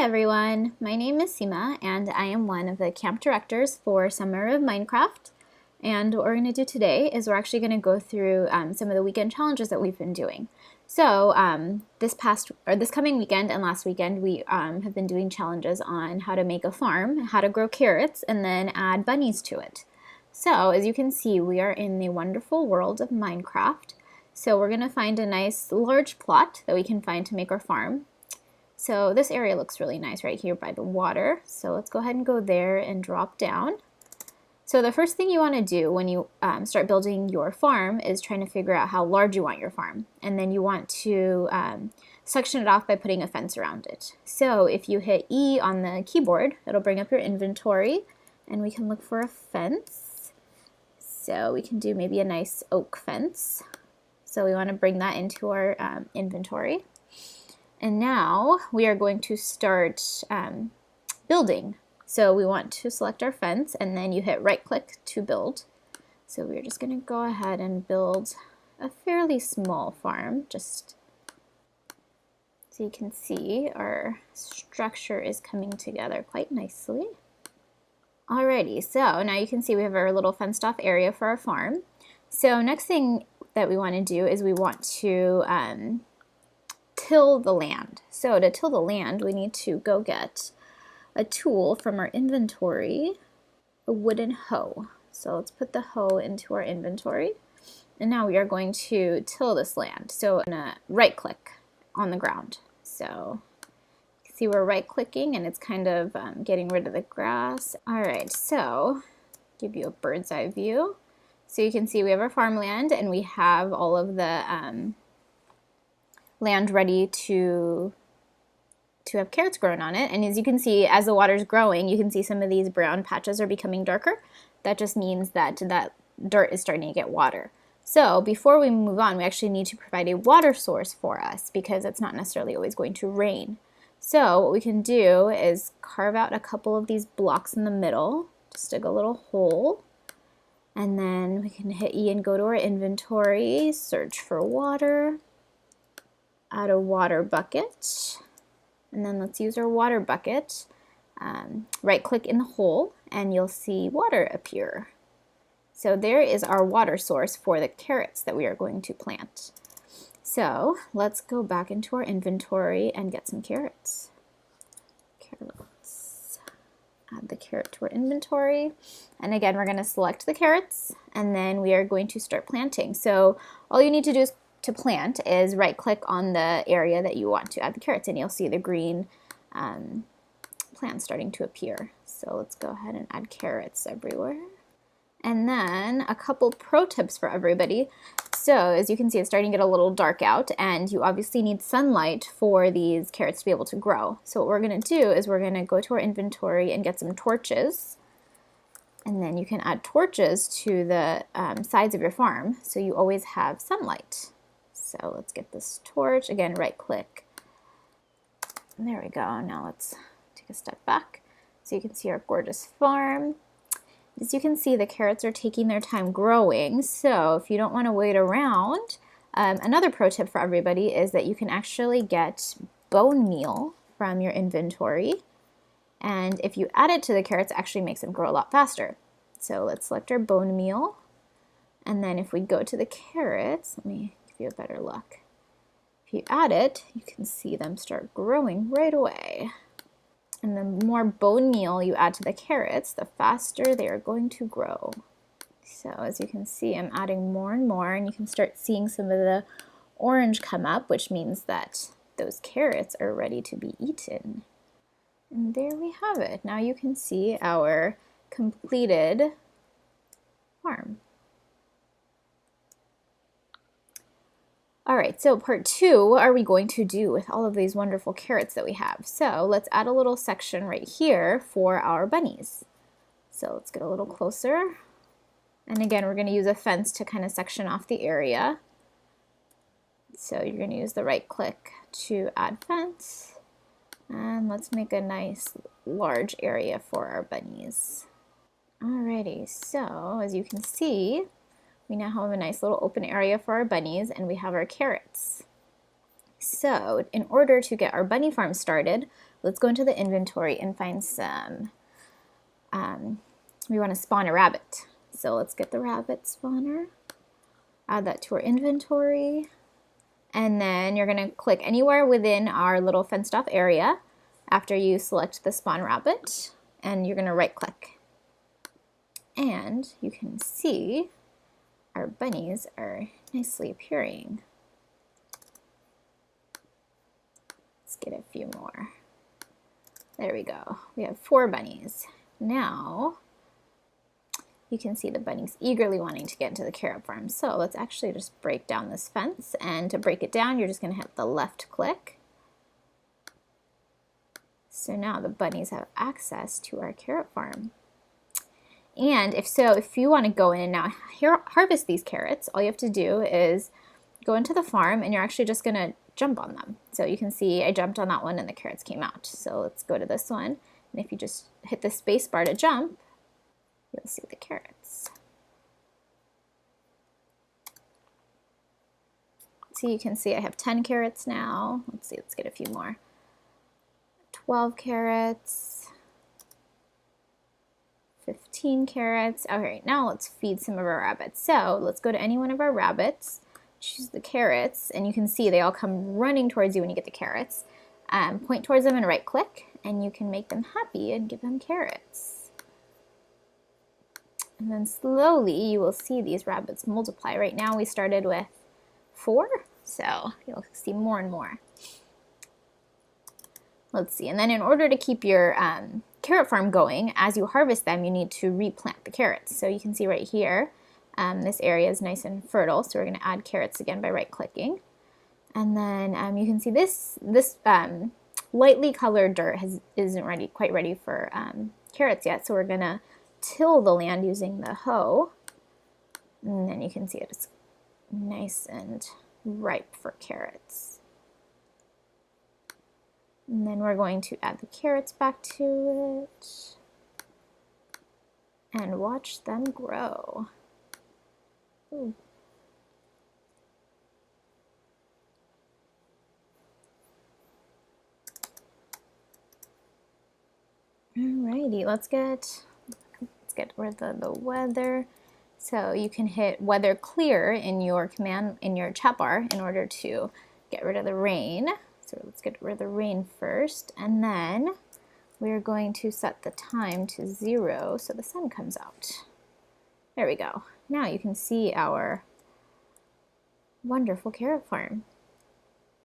everyone, my name is Seema and I am one of the camp directors for Summer of Minecraft. And what we're going to do today is we're actually going to go through some of the weekend challenges that we've been doing. So this coming weekend and last weekend we have been doing challenges on how to make a farm, how to grow carrots, and then add bunnies to it. So as you can see, we are in the wonderful world of Minecraft. So we're going to find a nice large plot that we can find to make our farm. So this area looks really nice right here by the water. So let's go ahead and go there and drop down. So the first thing you want to do when you start building your farm is trying to figure out how large you want your farm. And then you want to section it off by putting a fence around it. So if you hit E on the keyboard, it'll bring up your inventory and we can look for a fence. So we can do maybe a nice oak fence. So we want to bring that into our inventory. And now we are going to start building. So we want to select our fence and then you hit right click to build. So we're just going to go ahead and build a fairly small farm, just so you can see our structure is coming together quite nicely. Alrighty, so now you can see we have our little fenced off area for our farm. So next thing that we want to do is we want to till the land. So to till the land, we need to go get a tool from our inventory, a wooden hoe. So let's put the hoe into our inventory. And now we are going to till this land. So I'm gonna right click on the ground. So you can see we're right clicking and it's kind of getting rid of the grass. All right, so give you a bird's eye view. So you can see we have our farmland and we have all of the land ready to have carrots grown on it. And as you can see, as the water's growing, you can see some of these brown patches are becoming darker. That just means that that dirt is starting to get water. So before we move on, we actually need to provide a water source for us because it's not necessarily always going to rain. So what we can do is carve out a couple of these blocks in the middle, just dig a little hole, and then we can hit E and go to our inventory, search for water, add a water bucket, and then let's use our water bucket. Right click in the hole and you'll see water appear. So there is our water source for the carrots that we are going to plant. So let's go back into our inventory and get some carrots. Carrots. Add the carrot to our inventory. And again, we're going to select the carrots and then we are going to start planting. So all you need to do is to plant is right click on the area that you want to add the carrots and you'll see the green plants starting to appear. So let's go ahead and add carrots everywhere. And then a couple pro tips for everybody. So as you can see, it's starting to get a little dark out and you obviously need sunlight for these carrots to be able to grow. So what we're going to do is we're going to go to our inventory and get some torches. And then you can add torches to the sides of your farm so you always have sunlight. So let's get this torch, again, right click. And there we go. Now let's take a step back so you can see our gorgeous farm. As you can see, the carrots are taking their time growing. So if you don't want to wait around, another pro tip for everybody is that you can actually get bone meal from your inventory. And if you add it to the carrots, it actually makes them grow a lot faster. So let's select our bone meal. And then if we go to the carrots, let me give you a better look. If you add it, you can see them start growing right away. And the more bone meal you add to the carrots, the faster they are going to grow. So as you can see, I'm adding more and more, and you can start seeing some of the orange come up, which means that those carrots are ready to be eaten. And there we have it. Now you can see our completed farm. All right, so part 2, what are we going to do with all of these wonderful carrots that we have? So let's add a little section right here for our bunnies. So let's get a little closer. And again, we're going to use a fence to kind of section off the area. So you're going to use the right click to add fence. And let's make a nice large area for our bunnies. Alrighty, so as you can see, we now have a nice little open area for our bunnies and we have our carrots. So in order to get our bunny farm started, let's go into the inventory and find some, we want to spawn a rabbit. So let's get the rabbit spawner, add that to our inventory, and then you're going to click anywhere within our little fenced off area after you select the spawn rabbit, and you're going to right click. And you can see our bunnies are nicely appearing. Let's get a few more. There we go. We have 4 bunnies. Now you can see the bunnies eagerly wanting to get into the carrot farm. So let's actually just break down this fence, and to break it down you're just going to hit the left click. So now the bunnies have access to our carrot farm. And if you want to go in and now harvest these carrots, all you have to do is go into the farm and you're actually just going to jump on them. So you can see I jumped on that one and the carrots came out. So let's go to this one. And if you just hit the space bar to jump, you'll see the carrots. So you can see I have 10 carrots now. Let's see, let's get a few more. 12 carrots. 15 carrots. All right, now let's feed some of our rabbits. So let's go to any one of our rabbits, choose the carrots, and you can see they all come running towards you when you get the carrots. Point towards them and right click, and you can make them happy and give them carrots. And then slowly you will see these rabbits multiply. Right now we started with 4, so you'll see more and more. Let's see, and then in order to keep your carrot farm going, as you harvest them, you need to replant the carrots. So you can see right here, this area is nice and fertile, so we're going to add carrots again by right-clicking. And then you can see this lightly colored dirt isn't quite ready for carrots yet, so we're going to till the land using the hoe. And then you can see it's nice and ripe for carrots. And then we're going to add the carrots back to it and watch them grow. Ooh. Alrighty, let's get rid of the weather. So you can hit weather clear in your chat bar in order to get rid of the rain. So let's get rid of the rain first, and then we're going to set the time to 0 so the sun comes out. There we go. Now you can see our wonderful carrot farm.